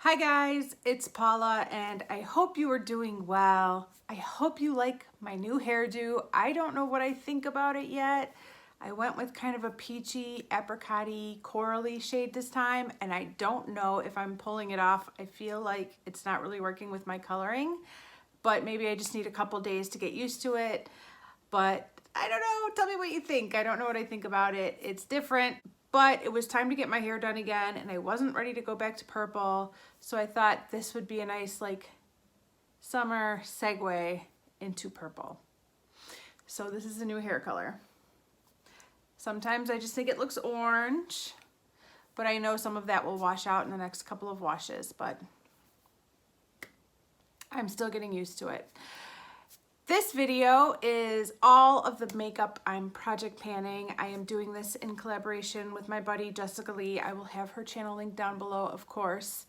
Hi guys, it's Paula and I hope you are doing well. I hope you like my new hairdo. I don't know what I think about it yet. I went with kind of a peachy, apricot-y, corally shade this time and I don't know if I'm pulling it off. I feel like it's not really working with my coloring, but maybe I just need a couple days to get used to it. But I don't know, tell me what you think. I don't know what I think about it. It's different, but it was time to get my hair done again and I wasn't ready to go back to purple. So I thought this would be a nice like summer segue into purple. So this is a new hair color. Sometimes I just think it looks orange, but I know some of that will wash out in the next couple of washes, but I'm still getting used to it. This video is all of the makeup I'm project panning. I am doing this in collaboration with my buddy Jessica Lee. I will have her channel linked down below, of course.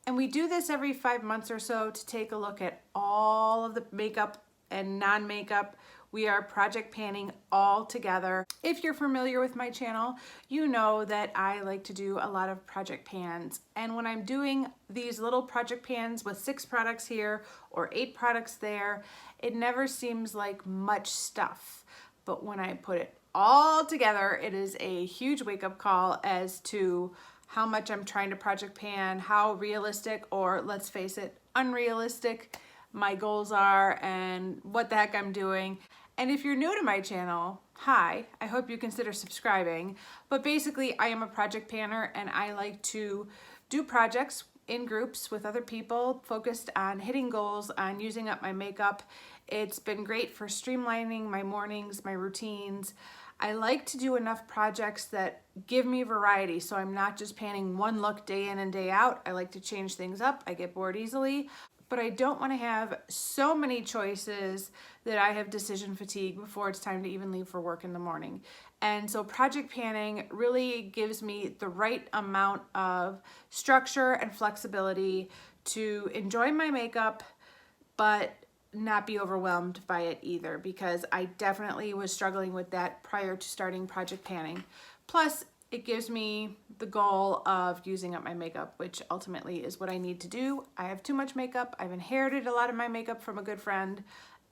And we do this every 5 months or so to take a look at all of the makeup and non-makeup. We are project panning all together. If you're familiar with my channel, you know that I like to do a lot of project pans. And when I'm doing these little project pans with 6 products here or 8 products there, it never seems like much stuff. But when I put it all together, it is a huge wake-up call as to how much I'm trying to project pan, how realistic, or let's face it, unrealistic my goals are, and what the heck I'm doing. And if you're new to my channel, hi, I hope you consider subscribing. But basically, I am a project panner and I like to do projects in groups with other people focused on hitting goals, on using up my makeup. It's been great for streamlining my mornings, my routines. I like to do enough projects that give me variety, so I'm not just panning one look day in and day out. I like to change things up. I get bored easily, but I don't want to have so many choices that I have decision fatigue before it's time to even leave for work in the morning. And so project panning really gives me the right amount of structure and flexibility to enjoy my makeup, but not be overwhelmed by it either, because I definitely was struggling with that prior to starting project panning. Plus, it gives me the goal of using up my makeup, which ultimately is what I need to do. I have too much makeup. I've inherited a lot of my makeup from a good friend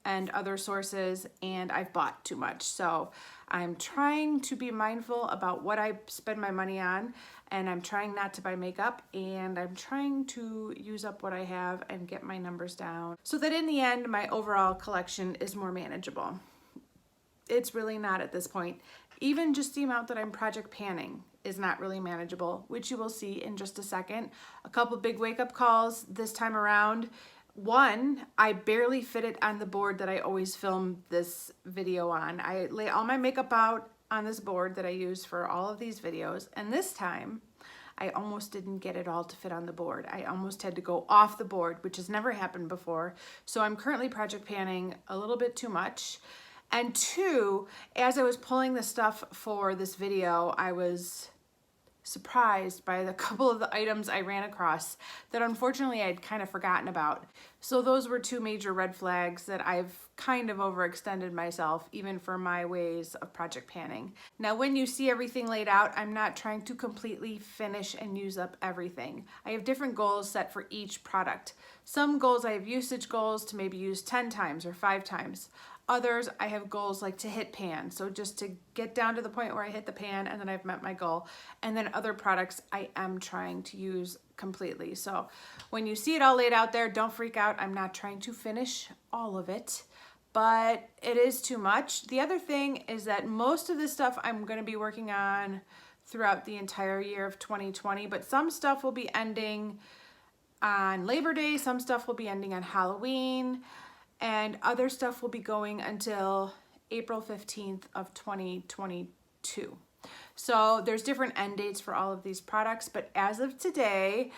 and other sources, and I've bought too much. So I'm trying to be mindful about what I spend my money on, and I'm trying not to buy makeup, and I'm trying to use up what I have and get my numbers down so that in the end, my overall collection is more manageable. It's really not at this point. Even just the amount that I'm project panning is not really manageable, which you will see in just a second. A couple big wake-up calls this time around. One, I barely fit it on the board that I always film this video on. I lay all my makeup out on this board that I use for all of these videos, and this time I almost didn't get it all to fit on the board. I almost had to go off the board, which has never happened before. So I'm currently project panning a little bit too much. And two, as I was pulling the stuff for this video, I was surprised by the couple of the items I ran across that unfortunately I'd kind of forgotten about. So those were 2 major red flags that I've kind of overextended myself, even for my ways of project panning. Now, when you see everything laid out, I'm not trying to completely finish and use up everything. I have different goals set for each product. Some goals I have usage goals to maybe use 10 times or 5 times. Others, I have goals like to hit pan, so just to get down to the point where I hit the pan and then I've met my goal. And then other products I am trying to use completely. So when you see it all laid out there, don't freak out. I'm not trying to finish all of it, but it is too much. The other thing is that most of this stuff I'm going to be working on throughout the entire year of 2020, but some stuff will be ending on Labor Day, some stuff will be ending on Halloween, and other stuff will be going until April 15th of 2022. So there's different end dates for all of these products, but as of today,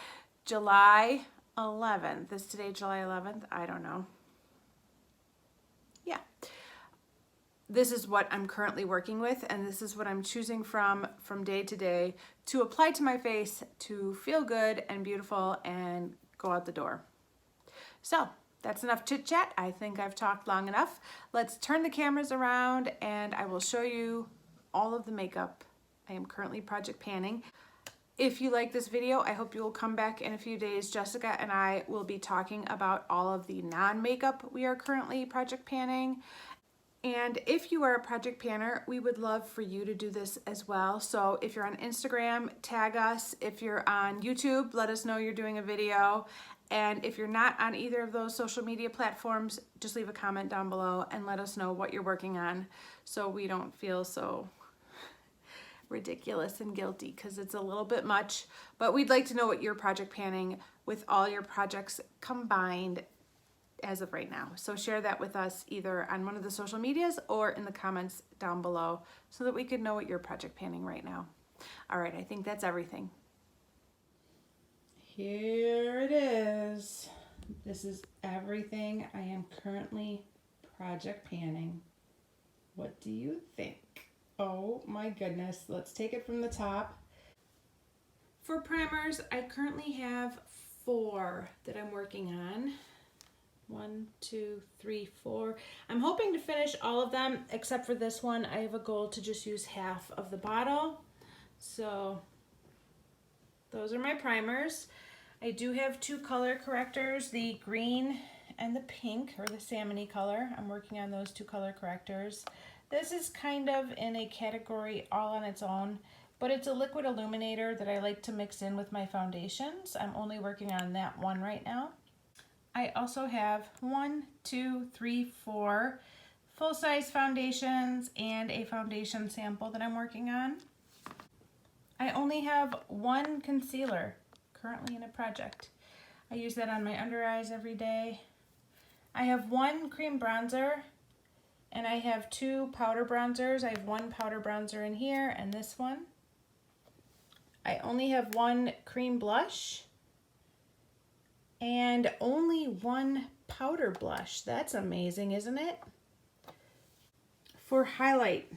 July 11th, is today July 11th? I don't know. Yeah. This is what I'm currently working with, and this is what I'm choosing from day to day to apply to my face to feel good and beautiful and go out the door. So that's enough chit chat. I think I've talked long enough. Let's turn the cameras around and I will show you all of the makeup I am currently project panning. If you like this video, I hope you will come back in a few days. Jessica and I will be talking about all of the non-makeup we are currently project panning. And if you are a project panner, we would love for you to do this as well. So if you're on Instagram, tag us. If you're on YouTube, let us know you're doing a video. And if you're not on either of those social media platforms, just leave a comment down below and let us know what you're working on so we don't feel so ridiculous and guilty, because it's a little bit much. But we'd like to know what you're project panning with all your projects combined as of right now. So share that with us either on one of the social medias or in the comments down below so that we could know what you're project panning right now. All right, I think that's everything. Here it is. This is everything I am currently project panning. What do you think? Oh my goodness. Let's take it from the top. For primers, I currently have 4 that I'm working on. 1, 2, 3, 4. I'm hoping to finish all of them except for this one. I have a goal to just use half of the bottle. So those are my primers. I do have 2 color correctors, the green and the pink, or the salmony color. I'm working on those 2 color correctors. This is kind of in a category all on its own, but it's a liquid illuminator that I like to mix in with my foundations. I'm only working on that one right now. I also have 1, 2, 3, 4 full-size foundations and a foundation sample that I'm working on. I only have 1 concealer currently in a project. I use that on my under eyes every day. I have 1 cream bronzer and I have 2 powder bronzers. I have 1 powder bronzer in here and this one. I only have 1 cream blush and only 1 powder blush. That's amazing, isn't it? For highlight,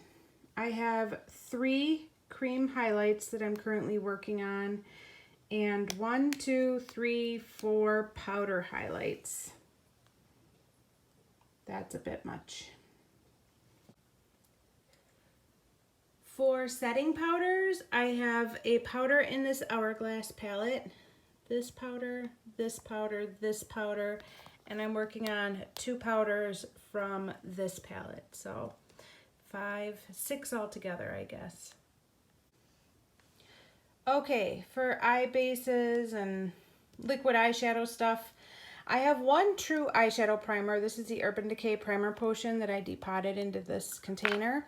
I have 3 cream highlights that I'm currently working on and 1, 2, 3, 4 powder highlights. That's a bit much. For setting powders, I have a powder in this Hourglass palette. This powder, this powder, this powder, and I'm working on 2 powders from this palette. So 5, 6 altogether, I guess. Okay, for eye bases and liquid eyeshadow stuff, I have 1 true eyeshadow primer. This is the Urban Decay Primer Potion that I depotted into this container.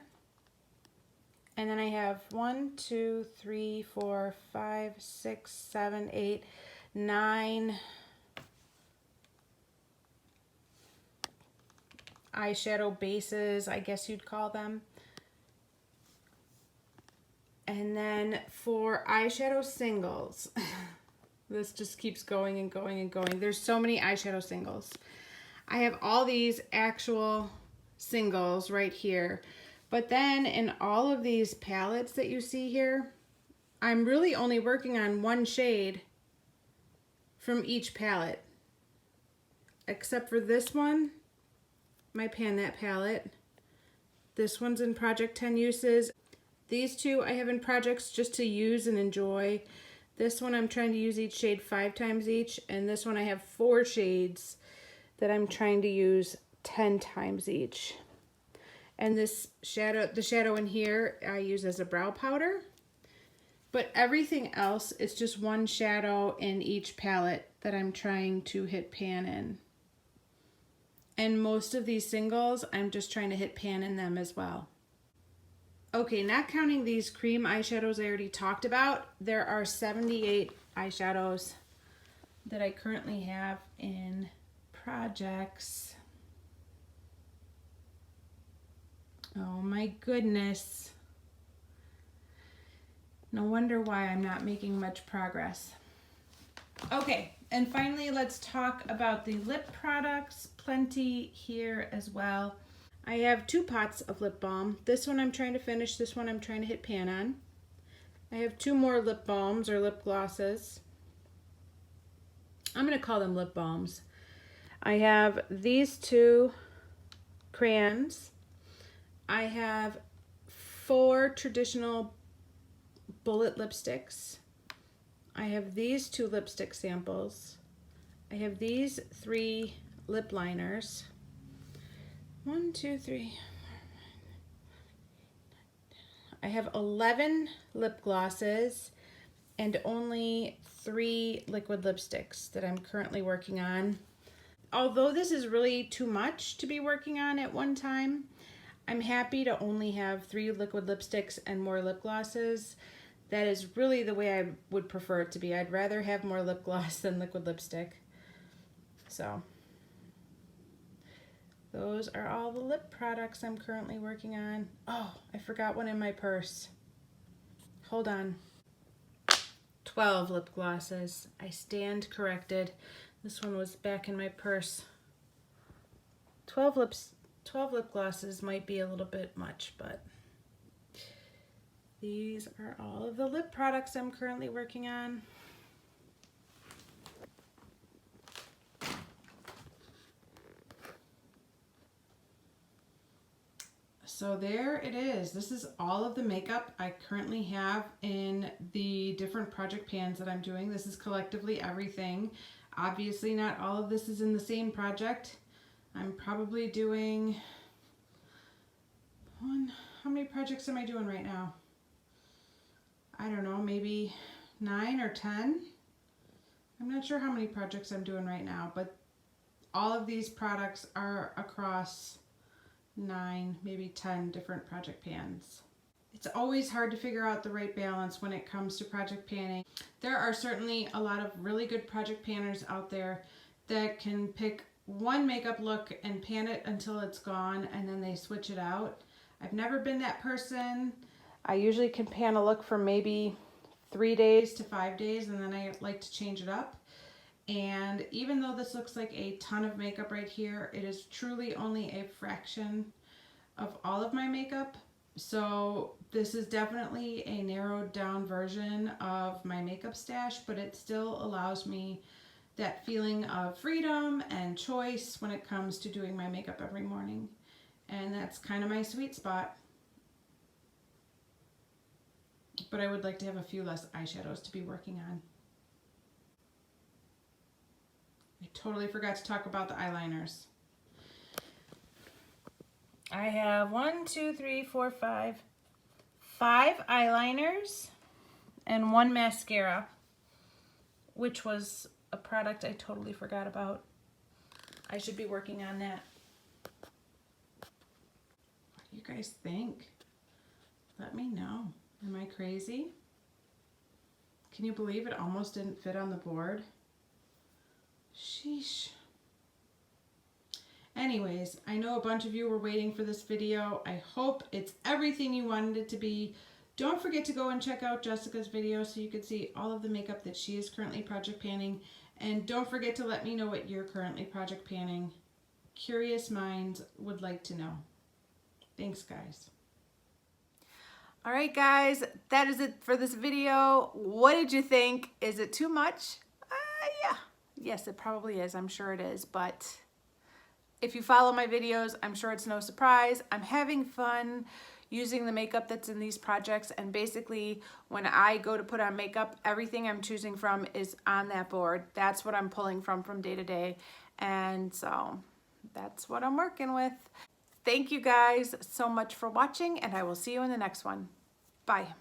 And then I have 1, 2, 3, 4, 5, 6, 7, 8, 9 eyeshadow bases, I guess you'd call them. And then for eyeshadow singles, this just keeps going and going and going. There's so many eyeshadow singles. I have all these actual singles right here. But then in all of these palettes that you see here, I'm really only working on 1 shade from each palette. Except for this one, my Pan That palette. This one's in Project 10 Uses. These 2 I have in projects just to use and enjoy. This one I'm trying to use each shade 5 times each. And this one I have 4 shades that I'm trying to use 10 times each. And this shadow, the shadow in here, I use as a brow powder. But everything else is just 1 shadow in each palette that I'm trying to hit pan in. And most of these singles, I'm just trying to hit pan in them as well. Okay, not counting these cream eyeshadows I already talked about, there are 78 eyeshadows that I currently have in projects. Oh my goodness. No wonder why I'm not making much progress. Okay, and finally let's talk about the lip products. Plenty here as well. I have 2 pots of lip balm. This one I'm trying to finish, this one I'm trying to hit pan on. I have 2 more lip balms or lip glosses. I'm going to call them lip balms. I have these 2 crayons. I have 4 traditional bullet lipsticks. I have these 2 lipstick samples. I have these 3 lip liners. 1, 2, 3. I have 11 lip glosses and only 3 liquid lipsticks that I'm currently working on. Although this is really too much to be working on at one time, I'm happy to only have 3 liquid lipsticks and more lip glosses. That is really the way I would prefer it to be. I'd rather have more lip gloss than liquid lipstick. So those are all the lip products I'm currently working on. Oh, I forgot one in my purse. Hold on. 12 lip glosses. I stand corrected. This one was back in my purse. 12 lip glosses might be a little bit much, but these are all of the lip products I'm currently working on. So there it is. This is all of the makeup I currently have in the different project pans that I'm doing. This is collectively everything. Obviously not all of this is in the same project. I'm probably doing how many projects am I doing right now? I don't know, maybe 9 or 10. I'm not sure how many projects I'm doing right now, but all of these products are across 9, maybe 10 different project pans. It's always hard to figure out the right balance when it comes to project panning. There are certainly a lot of really good project panners out there that can pick one makeup look and pan it until it's gone and then they switch it out. I've never been that person. I usually can pan a look for maybe 3 days to 5 days and then I like to change it up. And even though this looks like a ton of makeup right here, it is truly only a fraction of all of my makeup. So this is definitely a narrowed down version of my makeup stash, but it still allows me that feeling of freedom and choice when it comes to doing my makeup every morning. And that's kind of my sweet spot. But I would like to have a few less eyeshadows to be working on. I totally forgot to talk about the eyeliners. I have 5 eyeliners and 1 mascara, which was a product I totally forgot about. I should be working on that. What do you guys think? Let me know. Am I crazy? Can you believe it almost didn't fit on the board? Sheesh. Anyways, I know a bunch of you were waiting for this video. I hope it's everything you wanted it to be. Don't forget to go and check out Jessica's video so you can see all of the makeup that she is currently project panning. And don't forget to let me know what you're currently project panning. Curious minds would like to know. Thanks, guys. All right, guys, that is it for this video. What did you think? Is it too much? Yeah. Yes, it probably is. I'm sure it is, but if you follow my videos, I'm sure it's no surprise. I'm having fun using the makeup that's in these projects, and basically when I go to put on makeup, everything I'm choosing from is on that board. That's what I'm pulling from day to day, and so that's what I'm working with. Thank you guys so much for watching, and I will see you in the next one. Bye.